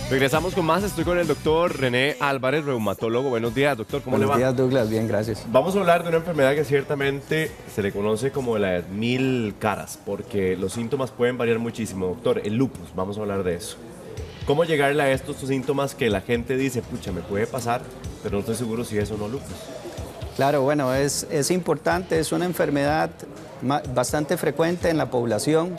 Regresamos con más. Estoy con el doctor René Álvarez, reumatólogo. Buenos días, doctor. ¿Cómo le va? Buenos días, Douglas. Bien, gracias. Vamos a hablar de una enfermedad que ciertamente se le conoce como la de 1000 caras, porque los síntomas pueden variar muchísimo. Doctor, el lupus, vamos a hablar de eso. ¿Cómo llegarle a estos síntomas que la gente dice, pucha, me puede pasar, pero no estoy seguro si es o no lupus? Claro, bueno, es importante, es una enfermedad bastante frecuente en la población.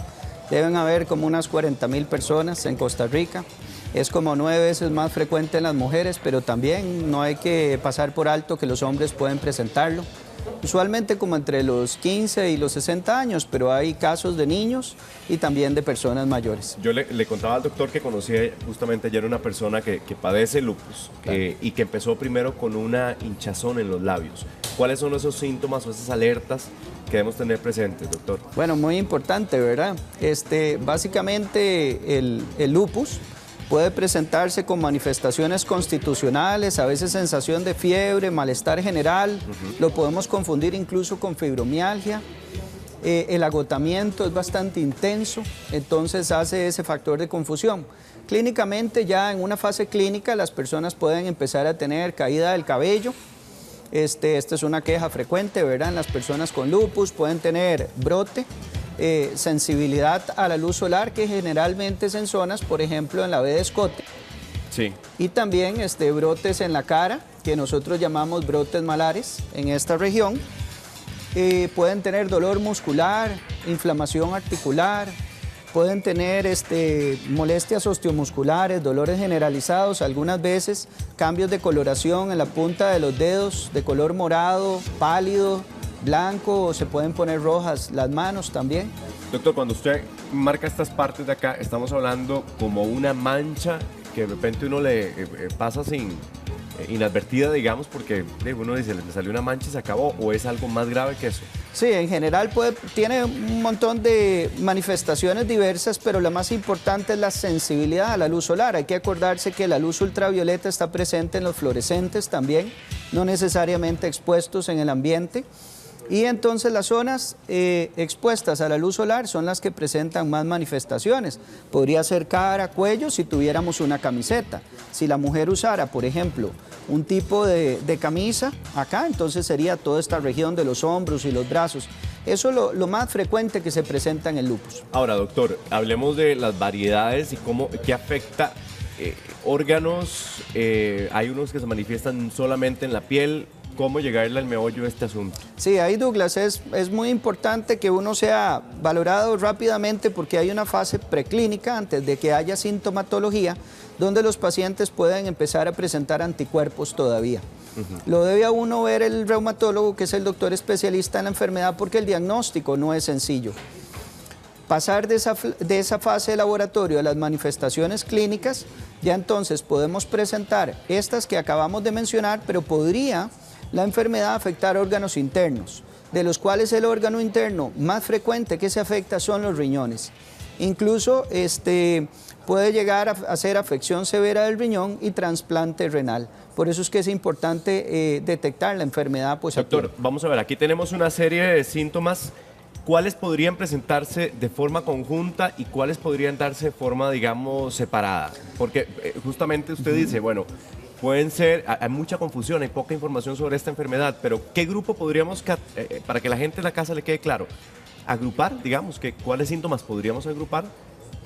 Deben haber como unas 40.000 personas en Costa Rica. Es como 9 veces más frecuente en las mujeres, pero también no hay que pasar por alto que los hombres pueden presentarlo. Usualmente como entre los 15 y los 60 años, pero hay casos de niños y también de personas mayores. Yo le contaba al doctor que conocí justamente ayer una persona que padece lupus, claro, y que empezó primero con una hinchazón en los labios. ¿Cuáles son esos síntomas o esas alertas que debemos tener presentes, doctor? Bueno, muy importante, ¿verdad? Básicamente el lupus puede presentarse con manifestaciones constitucionales, a veces sensación de fiebre, malestar general, lo podemos confundir incluso con fibromialgia. El agotamiento es bastante intenso, entonces hace ese factor de confusión. Clínicamente, ya en una fase clínica, las personas pueden empezar a tener caída del cabello. Esta es una queja frecuente, ¿verdad? En las personas con lupus pueden tener brote, sensibilidad a la luz solar, que generalmente es en zonas, por ejemplo, en la B de escote. Sí. Y también brotes en la cara, que nosotros llamamos brotes malares en esta región. Pueden tener dolor muscular, inflamación articular, pueden tener molestias osteomusculares, dolores generalizados, algunas veces cambios de coloración en la punta de los dedos, de color morado, pálido, blanco, o se pueden poner rojas las manos también. Doctor, cuando usted marca estas partes de acá, estamos hablando como una mancha que de repente uno le pasa sin inadvertida, digamos, porque uno dice, le salió una mancha y se acabó, o es algo más grave que eso. Sí, en general tiene un montón de manifestaciones diversas, pero la más importante es la sensibilidad a la luz solar. Hay que acordarse que la luz ultravioleta está presente en los fluorescentes también, no necesariamente expuestos en el ambiente. Y entonces las zonas expuestas a la luz solar son las que presentan más manifestaciones. Podría ser cara, cuello, si tuviéramos una camiseta. Si la mujer usara, por ejemplo, un tipo de camisa acá, entonces sería toda esta región de los hombros y los brazos. Eso es lo más frecuente que se presenta en el lupus. Ahora, doctor, hablemos de las variedades y qué afecta órganos. Hay unos que se manifiestan solamente en la piel. ¿Cómo llegarle al meollo de este asunto? Sí, ahí, Douglas, es muy importante que uno sea valorado rápidamente porque hay una fase preclínica antes de que haya sintomatología donde los pacientes pueden empezar a presentar anticuerpos todavía. Lo debe a uno ver el reumatólogo, que es el doctor especialista en la enfermedad, porque el diagnóstico no es sencillo. Pasar de esa fase de laboratorio a las manifestaciones clínicas, ya entonces podemos presentar estas que acabamos de mencionar, pero podría la enfermedad afectar órganos internos, de los cuales el órgano interno más frecuente que se afecta son los riñones. Incluso puede llegar a ser afección severa del riñón y trasplante renal. Por eso es que es importante detectar la enfermedad. Pues, doctor, vamos a ver, aquí tenemos una serie de síntomas. ¿Cuáles podrían presentarse de forma conjunta y cuáles podrían darse de forma, digamos, separada? Porque justamente usted dice, bueno, pueden ser, hay mucha confusión, hay poca información sobre esta enfermedad, pero ¿qué grupo podríamos, para que la gente en la casa le quede claro, agrupar, digamos, cuáles síntomas podríamos agrupar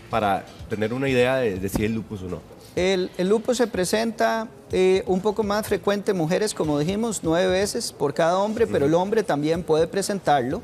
para tener una idea de si es lupus o no? El lupus se presenta un poco más frecuente en mujeres, como dijimos, 9 veces por cada hombre, pero el hombre también puede presentarlo.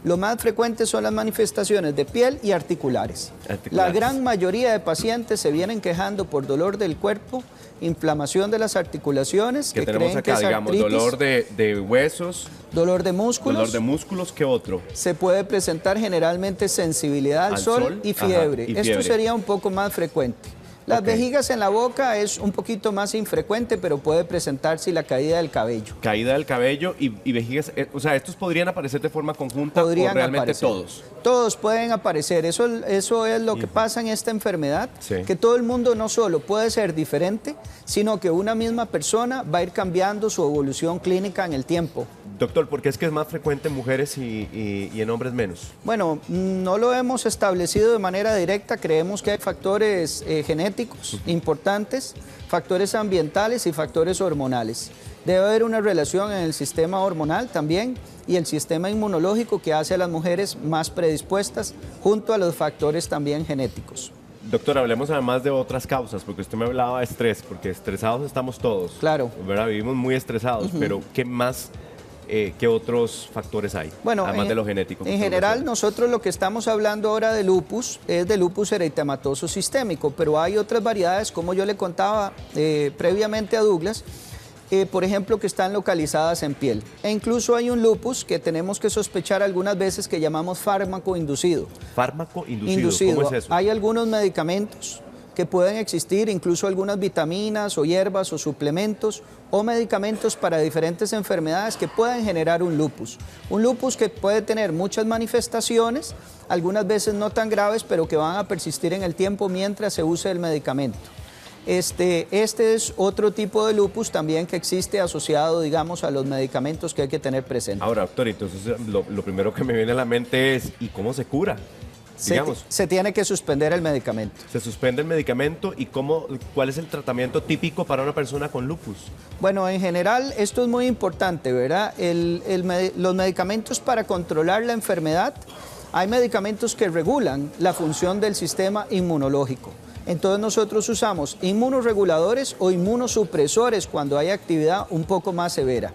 Lo más frecuente son las manifestaciones de piel y articulares. La gran mayoría de pacientes se vienen quejando por dolor del cuerpo, inflamación de las articulaciones, que tenemos creen acá, que es digamos, artritis, dolor de huesos, dolor de músculos. Dolor de músculos, ¿qué otro? Se puede presentar generalmente sensibilidad al sol y fiebre. Ajá, y fiebre. Esto sería un poco más frecuente. Las vejigas en la boca es un poquito más infrecuente, pero puede presentarse la caída del cabello. Caída del cabello y vejigas, o sea, ¿estos podrían aparecer de forma conjunta o realmente aparecer. Todos? Todos pueden aparecer, eso es lo que pasa en esta enfermedad, que todo el mundo no solo puede ser diferente, sino que una misma persona va a ir cambiando su evolución clínica en el tiempo. Doctor, ¿por qué es que es más frecuente en mujeres y en hombres menos? Bueno, no lo hemos establecido de manera directa, creemos que hay factores genéticos importantes, factores ambientales y factores hormonales. Debe haber una relación en el sistema hormonal también y el sistema inmunológico que hace a las mujeres más predispuestas junto a los factores también genéticos. Doctor, hablemos además de otras causas, porque usted me hablaba de estrés, porque estresados estamos todos. Claro. ¿Verdad? Vivimos muy estresados, pero ¿qué más, qué otros factores hay? Bueno, además de lo genético. En general, nosotros lo que estamos hablando ahora de lupus es de lupus eritematoso sistémico, pero hay otras variedades, como yo le contaba previamente a Douglas, por ejemplo, que están localizadas en piel. E incluso hay un lupus que tenemos que sospechar algunas veces que llamamos fármaco inducido. ¿Fármaco inducido? ¿Cómo es eso? Hay algunos medicamentos que pueden existir, incluso algunas vitaminas o hierbas o suplementos o medicamentos para diferentes enfermedades que pueden generar un lupus. Un lupus que puede tener muchas manifestaciones, algunas veces no tan graves, pero que van a persistir en el tiempo mientras se use el medicamento. Este es otro tipo de lupus también que existe asociado, digamos, a los medicamentos que hay que tener presentes. Ahora, doctor, entonces lo primero que me viene a la mente es, ¿y cómo se cura? Se tiene que suspender el medicamento. Se suspende el medicamento y ¿cuál es el tratamiento típico para una persona con lupus? Bueno, en general esto es muy importante, ¿verdad? Los medicamentos para controlar la enfermedad, hay medicamentos que regulan la función del sistema inmunológico. Entonces nosotros usamos inmunorreguladores o inmunosupresores cuando hay actividad un poco más severa.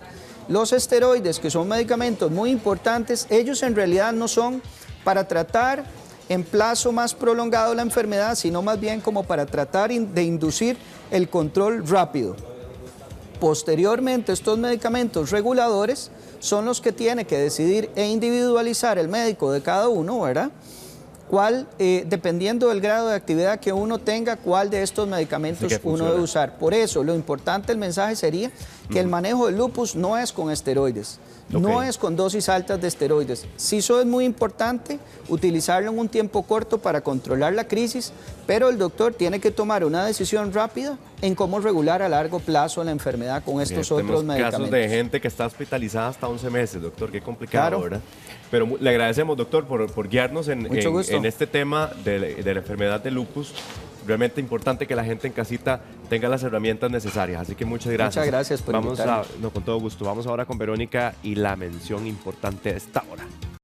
Los esteroides, que son medicamentos muy importantes, ellos en realidad no son para tratar en plazo más prolongado la enfermedad, sino más bien como para tratar de inducir el control rápido. Posteriormente, estos medicamentos reguladores son los que tiene que decidir e individualizar el médico de cada uno, ¿verdad? Cuál, dependiendo del grado de actividad que uno tenga, cuál de estos medicamentos uno debe usar. Por eso, lo importante del mensaje sería que el manejo del lupus no es con esteroides, no es con dosis altas de esteroides. Sí, eso es muy importante, utilizarlo en un tiempo corto para controlar la crisis, pero el doctor tiene que tomar una decisión rápida en cómo regular a largo plazo la enfermedad con estos otros medicamentos. Casos de gente que está hospitalizada hasta 11 meses, doctor, qué complicado, ¿verdad? Pero le agradecemos, doctor, por guiarnos en este tema de la enfermedad de lupus. Realmente importante que la gente en casita tenga las herramientas necesarias. Así que muchas gracias. Muchas gracias por invitarme. Con todo gusto. Vamos ahora con Verónica y la mención importante de esta hora.